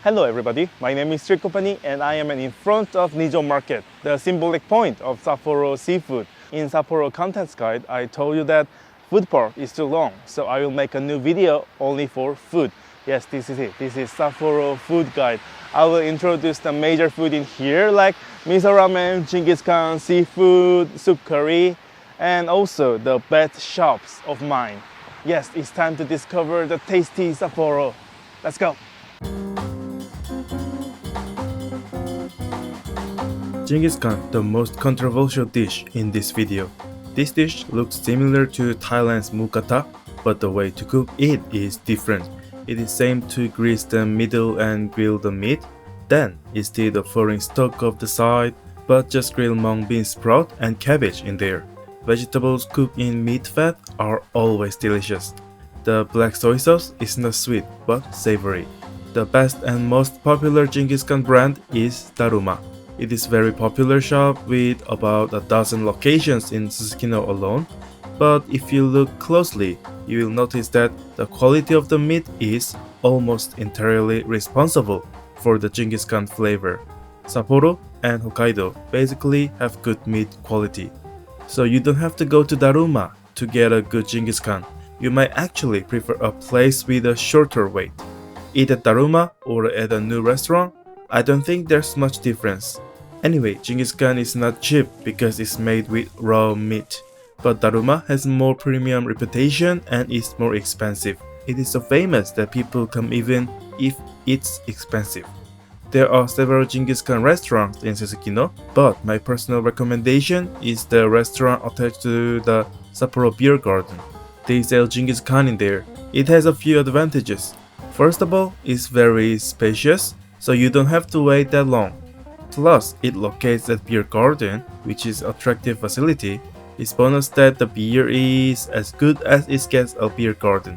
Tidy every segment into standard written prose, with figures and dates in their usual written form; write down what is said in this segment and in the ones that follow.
Hello everybody, my name is Trikopani and I am in front of Nijo Market, the symbolic point of Sapporo seafood. In Sapporo Contents Guide, I told you that food part is too long, so I will make a new video only for food. Yes, this is it. This is Sapporo Food Guide. I will introduce the major food in here like miso ramen, Genghis Khan seafood, soup curry, and also the best shops of mine. Yes, it's time to discover the tasty Sapporo. Let's go! Genghis Khan, the most controversial dish in this video. This dish looks similar to Thailand's mukata, but the way to cook it is different. It is same to grease the middle and grill the meat. Then, instead of pouring stock of the side, but just grill mung bean sprout and cabbage in there. Vegetables cooked in meat fat are always delicious. The black soy sauce is not sweet but savory. The best and most popular Genghis Khan brand is Daruma. It is very popular shop with about a dozen locations in Susukino alone. But if you look closely, you will notice that the quality of the meat is almost entirely responsible for the Genghis Khan flavor. Sapporo and Hokkaido basically have good meat quality. So you don't have to go to Daruma to get a good Genghis Khan. You might actually prefer a place with a shorter wait. Eat at Daruma or at a new restaurant? I don't think there's much difference. Anyway, Genghis Khan is not cheap because it's made with raw meat. But Daruma has more premium reputation and is more expensive. It is so famous that people come even if it's expensive. There are several Genghis Khan restaurants in Susukino, but my personal recommendation is the restaurant attached to the Sapporo Beer Garden. They sell Genghis Khan in there. It has a few advantages. First of all, it's very spacious, so you don't have to wait that long. Plus, it locates at Beer Garden, which is an attractive facility. It's bonus that the beer is as good as it gets at Beer Garden.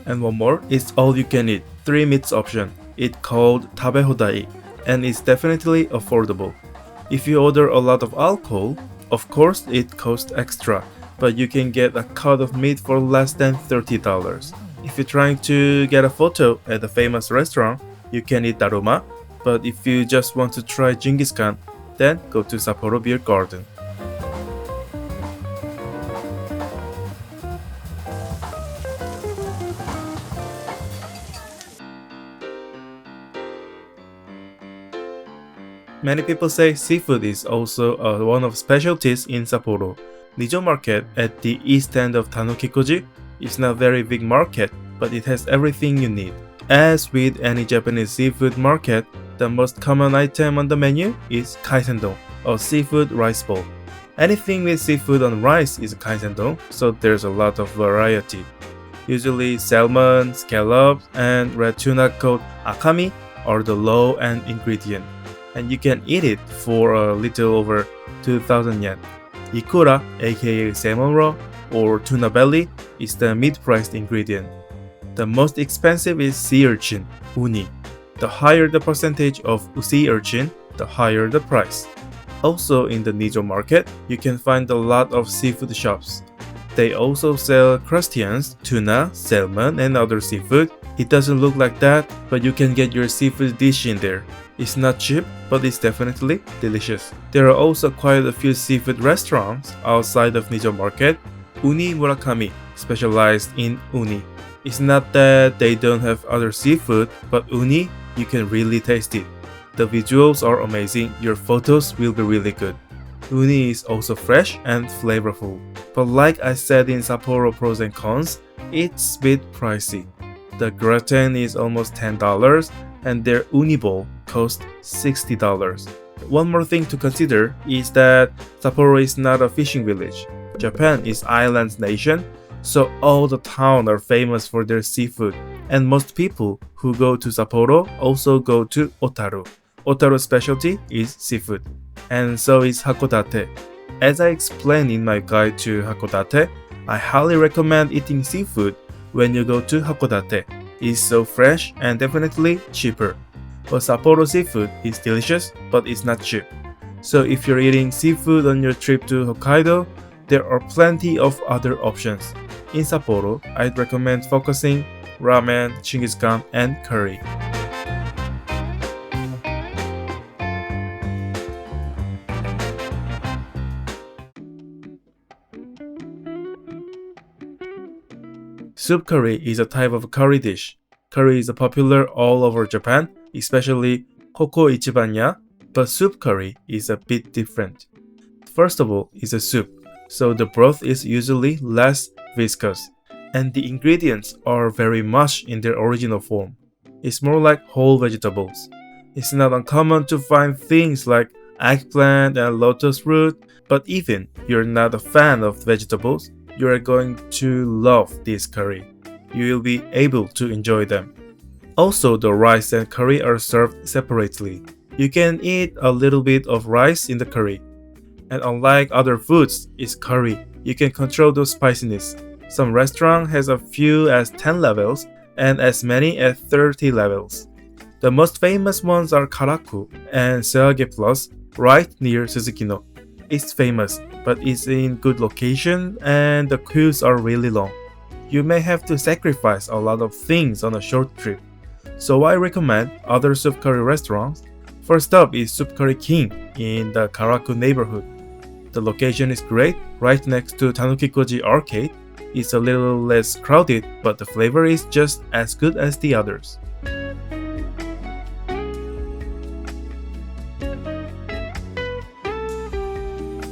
And one more, it's all you can eat, 3 meats option. It's called tabehodai, and it's definitely affordable. If you order a lot of alcohol, of course it costs extra, but you can get a cut of meat for less than $30. If you're trying to get a photo at a famous restaurant, you can eat Daruma, but if you just want to try Genghis Khan, then go to Sapporo Beer Garden. Many people say seafood is also one of specialties in Sapporo. Nijo Market at the east end of Tanukikoji is not a very big market, but it has everything you need. As with any Japanese seafood market, the most common item on the menu is kaisendon, or seafood rice bowl. Anything with seafood on rice is kaisendon, so there's a lot of variety. Usually salmon, scallops, and red tuna called akami are the low-end ingredient, and you can eat it for a little over 2,000 yen. Ikura, aka salmon roe, or tuna belly, is the mid-priced ingredient. The most expensive is sea urchin, uni. The higher the percentage of sea urchin, the higher the price. Also in the Nijo market, you can find a lot of seafood shops. They also sell crustaceans, tuna, salmon, and other seafood. It doesn't look like that, but you can get your seafood dish in there. It's not cheap, but it's definitely delicious. There are also quite a few seafood restaurants outside of Nijo market. Uni-Murakami, specialized in uni. It's not that they don't have other seafood, but uni, you can really taste it. The visuals are amazing, your photos will be really good. Uni is also fresh and flavorful. But like I said in Sapporo Pros and Cons, it's a bit pricey. The gratin is almost $10 and their uni bowl costs $60. One more thing to consider is that Sapporo is not a fishing village. Japan is island nation, so all the towns are famous for their seafood, and most people who go to Sapporo also go to Otaru. Otaru's specialty is seafood, and so is Hakodate. As I explained in my guide to Hakodate, I highly recommend eating seafood when you go to Hakodate. It's so fresh and definitely cheaper. But Sapporo seafood is delicious, but it's not cheap. So if you're eating seafood on your trip to Hokkaido, there are plenty of other options. In Sapporo, I'd recommend focusing ramen, Genghis Khan, and curry. Soup curry is a type of curry dish. Curry is popular all over Japan, especially Koko Ichibanya, but soup curry is a bit different. First of all, it's a soup, so the broth is usually less viscous, and the ingredients are very much in their original form. It's more like whole vegetables. It's not uncommon to find things like eggplant and lotus root, but even you're not a fan of vegetables, you are going to love this curry. You will be able to enjoy them. Also, the rice and curry are served separately. You can eat a little bit of rice in the curry. And unlike other foods, it's curry. You can control the spiciness. Some restaurant has as few as 10 levels and as many as 30 levels. The most famous ones are Karaku and Seage Plus, right near Suzukino. It's famous, but it's in good location and the queues are really long. You may have to sacrifice a lot of things on a short trip. So I recommend other soup curry restaurants. First up is Soup Curry King in the Karaku neighborhood. The location is great, right next to Tanukikoji Arcade. It's a little less crowded, but the flavor is just as good as the others.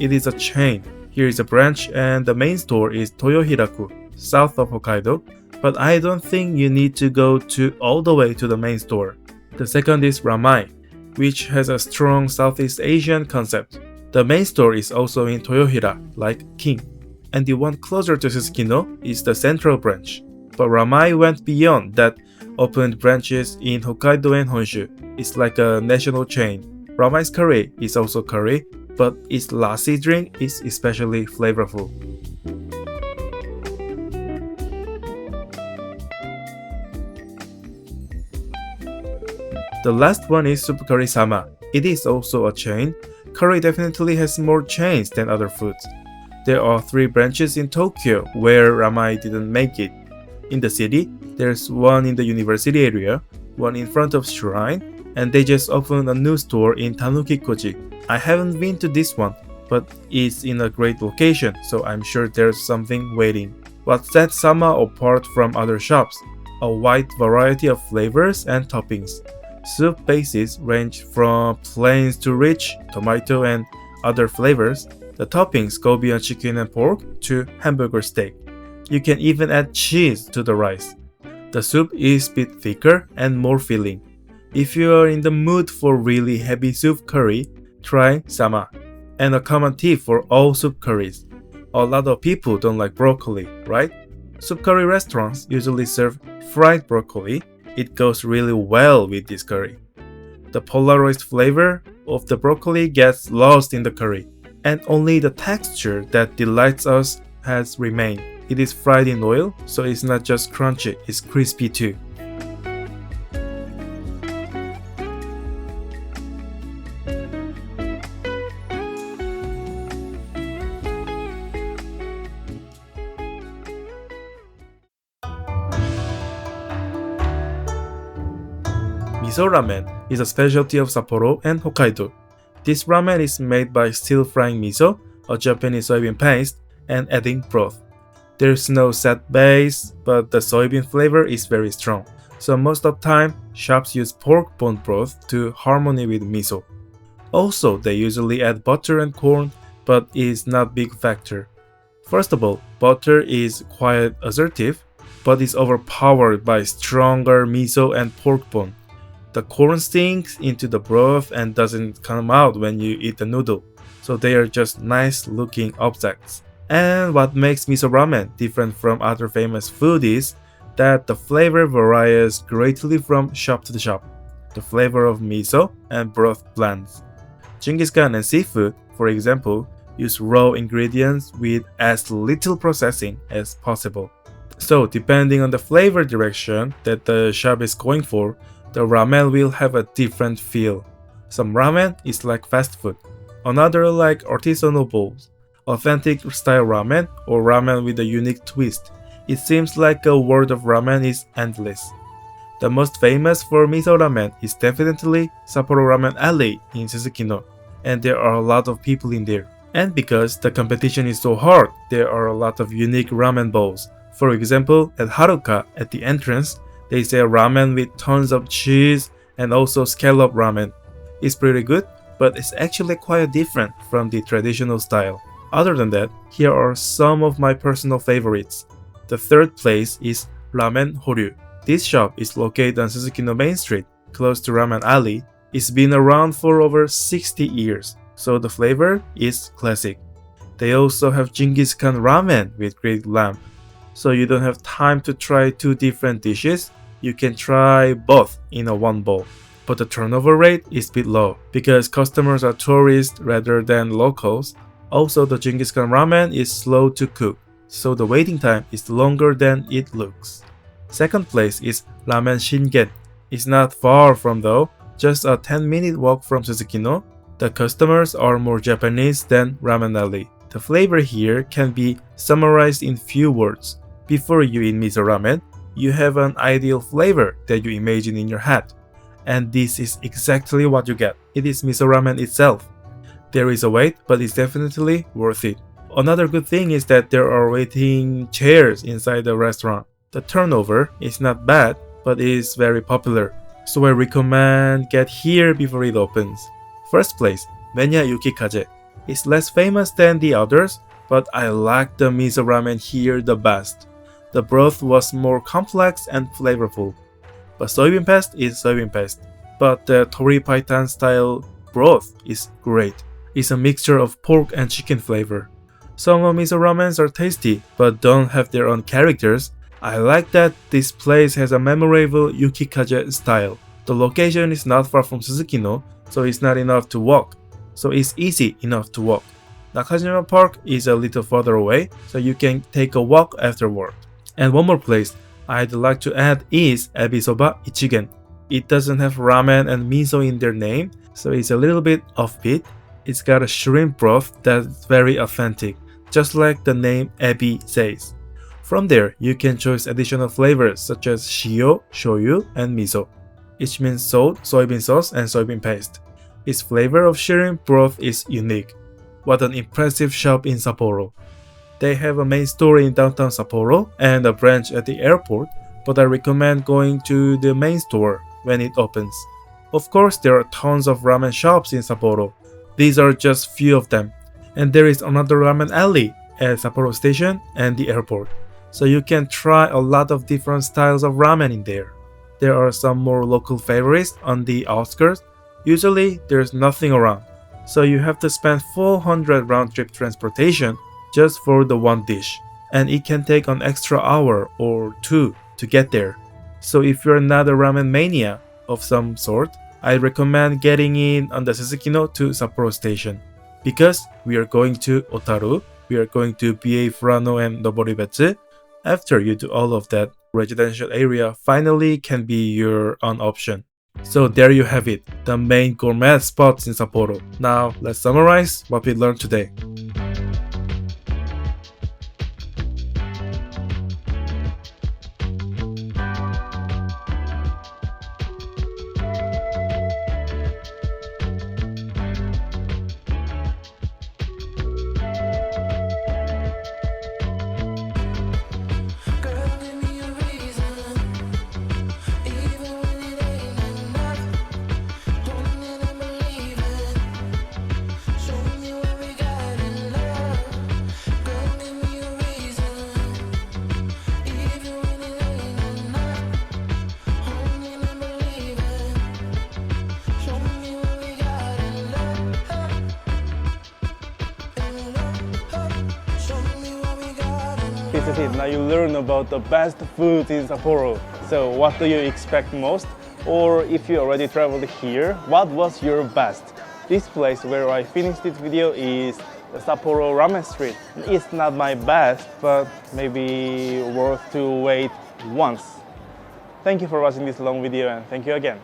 It is a chain. Here is a branch and the main store is Toyohiraku, south of Hokkaido, but I don't think you need to go all the way to the main store. The second is Ramai, which has a strong Southeast Asian concept. The main store is also in Toyohira, like King, and the one closer to Suzukino is the central branch. But Ramai went beyond that, opened branches in Hokkaido and Honshu. It's like a national chain. Ramai's curry is also curry, but its lassi drink is especially flavorful. The last one is Soup Curry Sama. It is also a chain. Curry definitely has more chains than other foods. There are 3 branches in Tokyo where Ramai didn't make it. In the city, there's one in the university area, one in front of Shrine, and they just opened a new store in Tanukikoji. I haven't been to this one, but it's in a great location, so I'm sure there's something waiting. What sets Sama apart from other shops? A wide variety of flavors and toppings. Soup bases range from plains to rich, tomato and other flavors. The toppings go beyond chicken and pork to hamburger steak. You can even add cheese to the rice. The soup is a bit thicker and more filling. If you are in the mood for really heavy soup curry, try Sama. And a common tip for all soup curries. A lot of people don't like broccoli, right? Soup curry restaurants usually serve fried broccoli. It goes really well with this curry. The polarized flavor of the broccoli gets lost in the curry, and only the texture that delights us has remained. It is fried in oil, so it's not just crunchy, it's crispy too. Miso ramen is a specialty of Sapporo and Hokkaido. This ramen is made by still frying miso, a Japanese soybean paste, and adding broth. There's no set base, but the soybean flavor is very strong. So most of the time, shops use pork bone broth to harmony with miso. Also, they usually add butter and corn, but it's not a big factor. First of all, butter is quite assertive, but is overpowered by stronger miso and pork bone. The corn sinks into the broth and doesn't come out when you eat the noodle, so they are just nice looking objects. And what makes miso ramen different from other famous food is that the flavor varies greatly from shop to shop. The flavor of miso and broth blends. Genghis Khan and seafood, for example, use raw ingredients with as little processing as possible. So depending on the flavor direction that the shop is going for, the ramen will have a different feel. Some ramen is like fast food, another like artisanal bowls, authentic style ramen or ramen with a unique twist. It seems like a world of ramen is endless. The most famous for miso ramen is definitely Sapporo Ramen Alley in Suzukino, and there are a lot of people in there. And because the competition is so hard, there are a lot of unique ramen bowls, For example, at Haruka, at the entrance, they sell ramen with tons of cheese and also scallop ramen. It's pretty good, but it's actually quite different from the traditional style. Other than that, here are some of my personal favorites. The third place is Ramen Horyu. This shop is located on Suzuki-no Main Street, close to Ramen Alley. It's been around for over 60 years, so the flavor is classic. They also have Genghis Khan ramen with grilled lamb. So you don't have time to try two different dishes, you can try both in a one bowl. But the turnover rate is a bit low because customers are tourists rather than locals. Also, the Genghis Khan ramen is slow to cook, so the waiting time is longer than it looks. Second place is Ramen Shingen. It's not far from though, just a 10-minute walk from Suzuki-no. The customers are more Japanese than Ramen Alley. The flavor here can be summarized in few words. Before you eat miso ramen, you have an ideal flavor that you imagine in your head. And this is exactly what you get. It is miso ramen itself. There is a wait, but it's definitely worth it. Another good thing is that there are waiting chairs inside the restaurant. The turnover is not bad, but it is very popular. So I recommend get here before it opens. First place, Menya Ukikaze. It's less famous than the others, but I like the miso ramen here the best. The broth was more complex and flavorful. But soybean paste is soybean paste. But the tori paitan style broth is great. It's a mixture of pork and chicken flavor. Some miso ramens are tasty, but don't have their own characters. I like that this place has a memorable Ukikaze style. The location is not far from Suzuki-no, so it's not enough to walk. So it's easy enough to walk. Nakajima Park is a little further away, so you can take a walk afterward. And one more place I'd like to add is Ebisoba Ichigen. It doesn't have ramen and miso in their name, so it's a little bit offbeat. It's got a shrimp broth that's very authentic, just like the name Ebi says. From there, you can choose additional flavors such as shio, shoyu, and miso. Each means salt, soybean sauce, and soybean paste. Its flavor of shrimp broth is unique. What an impressive shop in Sapporo. They have a main store in downtown Sapporo and a branch at the airport, but I recommend going to the main store when it opens. Of course, there are tons of ramen shops in Sapporo. These are just few of them. And there is another ramen alley at Sapporo Station and the airport. So you can try a lot of different styles of ramen in there. There are some more local favorites on the outskirts. Usually, there's nothing around. So you have to spend 400 round-trip transportation just for the one dish. And it can take an extra hour or two to get there. So if you're not a ramen mania of some sort, I recommend getting in on the Suzuki-no to Sapporo Station. Because we are going to Otaru, we are going to BA Furano and Noboribetsu. After you do all of that, residential area finally can be your own option. So there you have it, the main gourmet spots in Sapporo. Now let's summarize what we learned today. This is it. Now you learn about the best foods in Sapporo. So what do you expect most? Or if you already traveled here, what was your best? This place where I finished this video is the Sapporo Ramen Street. It's not my best, but maybe worth to wait once. Thank you for watching this long video and thank you again.